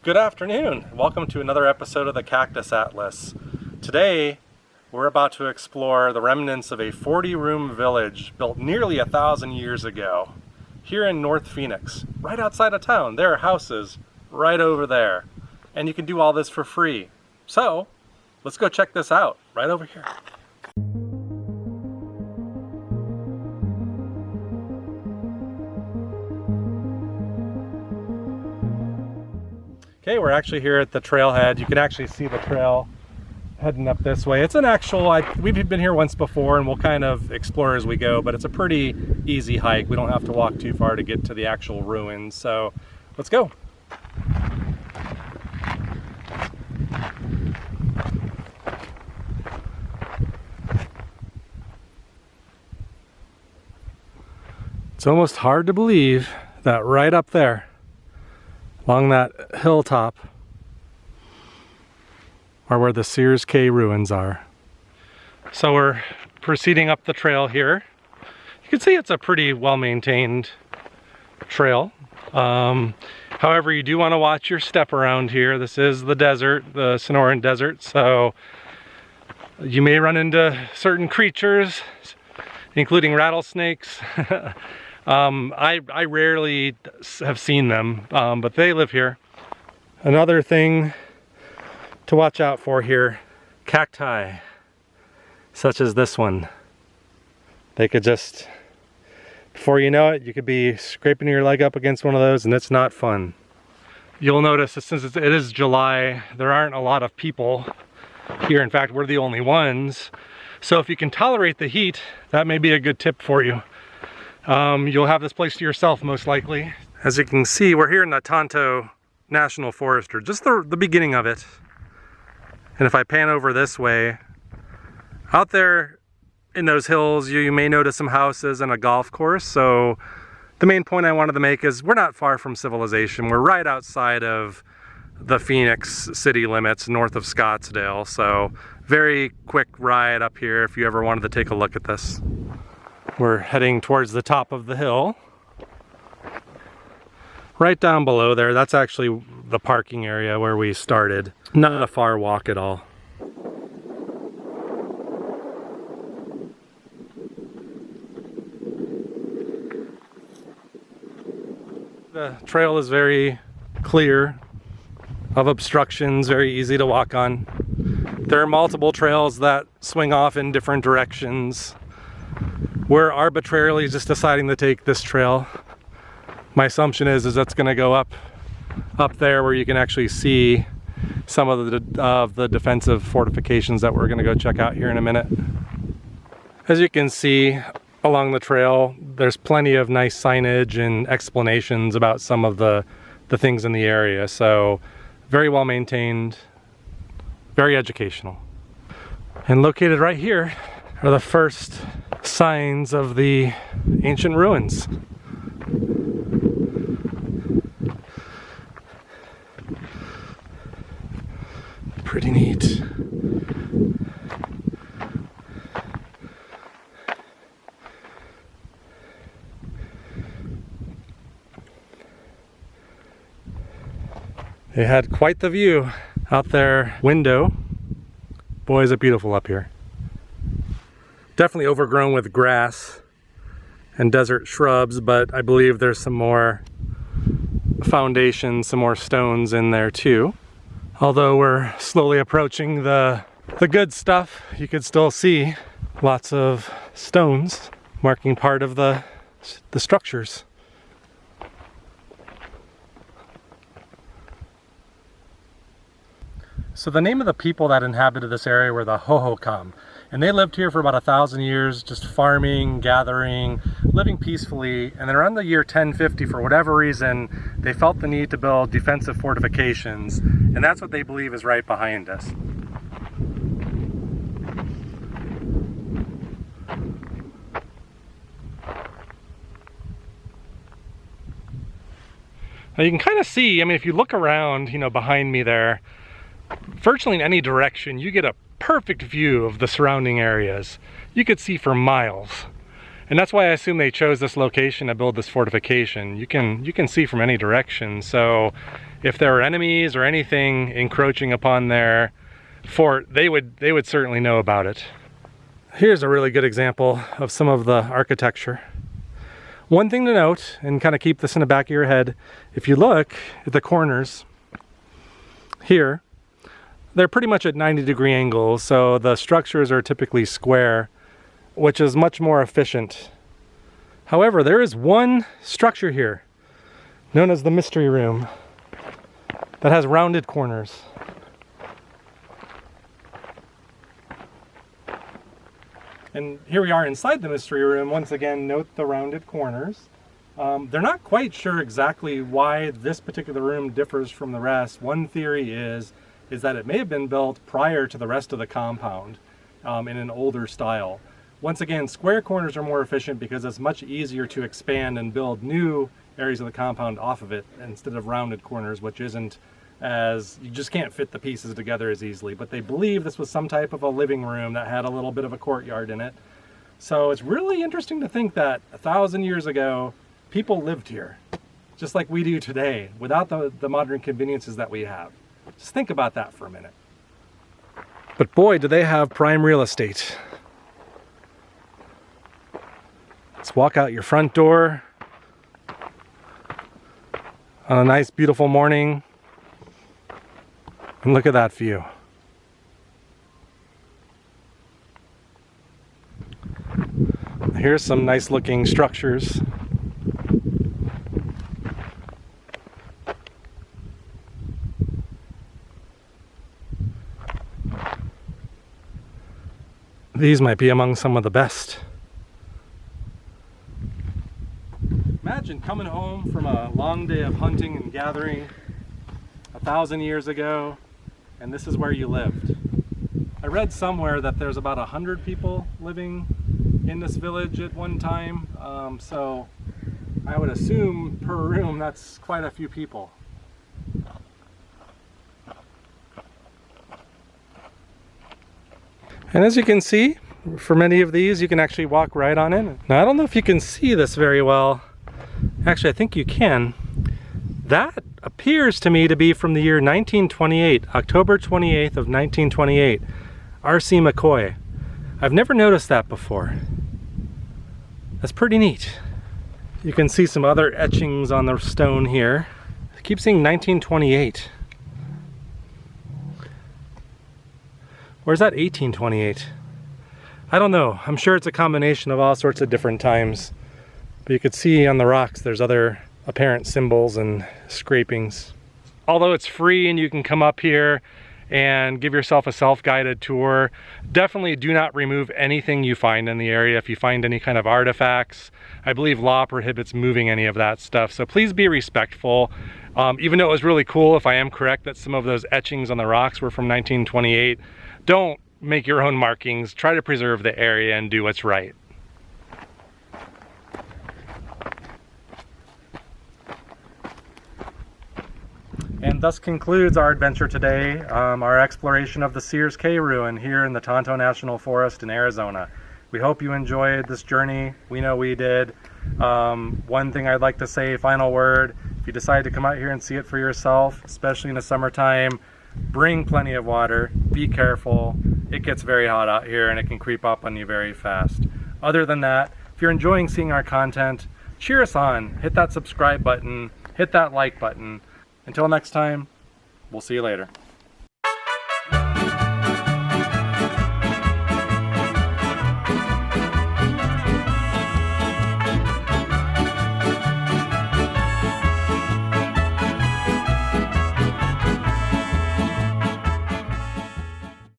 Good afternoon. Welcome to another episode of the Cactus Atlas. Today, we're about to explore the remnants of a 40-room village built nearly 1,000 years ago here in North Phoenix, right outside of town. There are houses right over there, and you can do all this for free. So, let's go check this out right over here. Okay, we're actually here at the trailhead. You can actually see the trail heading up this way. It's an actual, we've been here once before and we'll kind of explore as we go, but it's a pretty easy hike. We don't have to walk too far to get to the actual ruins. So let's go. It's almost hard to believe that right up there, along that hilltop, are where the Sears-Kay ruins are. So we're proceeding up the trail here. You can see it's a pretty well-maintained trail. However, you do want to watch your step around here. This is the desert, the Sonoran desert, so you may run into certain creatures, including rattlesnakes. I rarely have seen them, but they live here. Another thing to watch out for here, cacti, such as this one. They could just, before you know it, you could be scraping your leg up against one of those and it's not fun. You'll notice that since it is July, there aren't a lot of people here. In fact, we're the only ones. So if you can tolerate the heat, that may be a good tip for you. You'll have this place to yourself most likely. As you can see, we're here in the Tonto National Forest, or just the beginning of it. And if I pan over this way, out there in those hills, you may notice some houses and a golf course. So the main point I wanted to make is we're not far from civilization. We're right outside of the Phoenix city limits, north of Scottsdale. So very quick ride up here if you ever wanted to take a look at this. We're heading towards the top of the hill. Right down below there, that's actually the parking area where we started. Not a far walk at all. The trail is very clear of obstructions, very easy to walk on. There are multiple trails that swing off in different directions. We're arbitrarily just deciding to take this trail. My assumption is that's going to go up there where you can actually see some of the defensive fortifications that we're going to go check out here in a minute. As you can see along the trail, there's plenty of nice signage and explanations about some of the things in the area. So very well maintained, very educational. And located right here are the first signs of the ancient ruins. Pretty neat. They had quite the view out their window. Boy, is it beautiful up here. Definitely overgrown with grass and desert shrubs, but I believe there's some more foundations, some more stones in there too. Although we're slowly approaching the good stuff, you could still see lots of stones marking part of the structures. So the name of the people that inhabited this area were the Hohokam. And they lived here for about 1,000 years, just farming, gathering, living peacefully. And then around the year 1050, for whatever reason, they felt the need to build defensive fortifications. And that's what they believe is right behind us. Now you can kind of see, I mean, if you look around, behind me there, virtually in any direction, you get a perfect view of the surrounding areas. You could see for miles. And that's why I assume they chose this location to build this fortification. You can see from any direction, so if there are enemies or anything encroaching upon their fort, they would certainly know about it. Here's a really good example of some of the architecture. One thing to note, and kind of keep this in the back of your head, if you look at the corners here, they're pretty much at 90-degree angles, so the structures are typically square, which is much more efficient. However, there is one structure here, known as the mystery room, that has rounded corners. And here we are inside the mystery room. Once again, note the rounded corners. They're not quite sure exactly why this particular room differs from the rest. One theory is that it may have been built prior to the rest of the compound in an older style. Once again, square corners are more efficient because it's much easier to expand and build new areas of the compound off of it instead of rounded corners, which isn't as, you just can't fit the pieces together as easily. But they believe this was some type of a living room that had a little bit of a courtyard in it. So it's really interesting to think that 1,000 years ago, people lived here, just like we do today, without the modern conveniences that we have. Just think about that for a minute. But boy, do they have prime real estate. Let's walk out your front door on a nice, beautiful morning. And look at that view. Here's some nice looking structures. These might be among some of the best. Imagine coming home from a long day of hunting and gathering 1,000 years ago, and this is where you lived. I read somewhere that there's about 100 people living in this village at one time, so I would assume per room that's quite a few people. And as you can see, for many of these you can actually walk right on in. Now I don't know if you can see this very well. Actually, I think you can. That appears to me to be from the year 1928, October 28th of 1928. R.C. McCoy. I've never noticed that before. That's pretty neat. You can see some other etchings on the stone here. I keep seeing 1928. Where's that 1828? I don't know. I'm sure it's a combination of all sorts of different times. But you could see on the rocks there's other apparent symbols and scrapings. Although it's free and you can come up here and give yourself a self-guided tour, definitely do not remove anything you find in the area. If you find any kind of artifacts, I believe law prohibits moving any of that stuff. So please be respectful. Even though it was really cool, if I am correct that some of those etchings on the rocks were from 1928, don't make your own markings. Try to preserve the area and do what's right. And thus concludes our adventure today, our exploration of the Sears-Kay ruin here in the Tonto National Forest in Arizona. We hope you enjoyed this journey. We know we did. One thing I'd like to say, final word, if you decide to come out here and see it for yourself, especially in the summertime, bring plenty of water, be careful. It gets very hot out here and it can creep up on you very fast. Other than that, if you're enjoying seeing our content, cheer us on. Hit that subscribe button, hit that like button. Until next time, we'll see you later.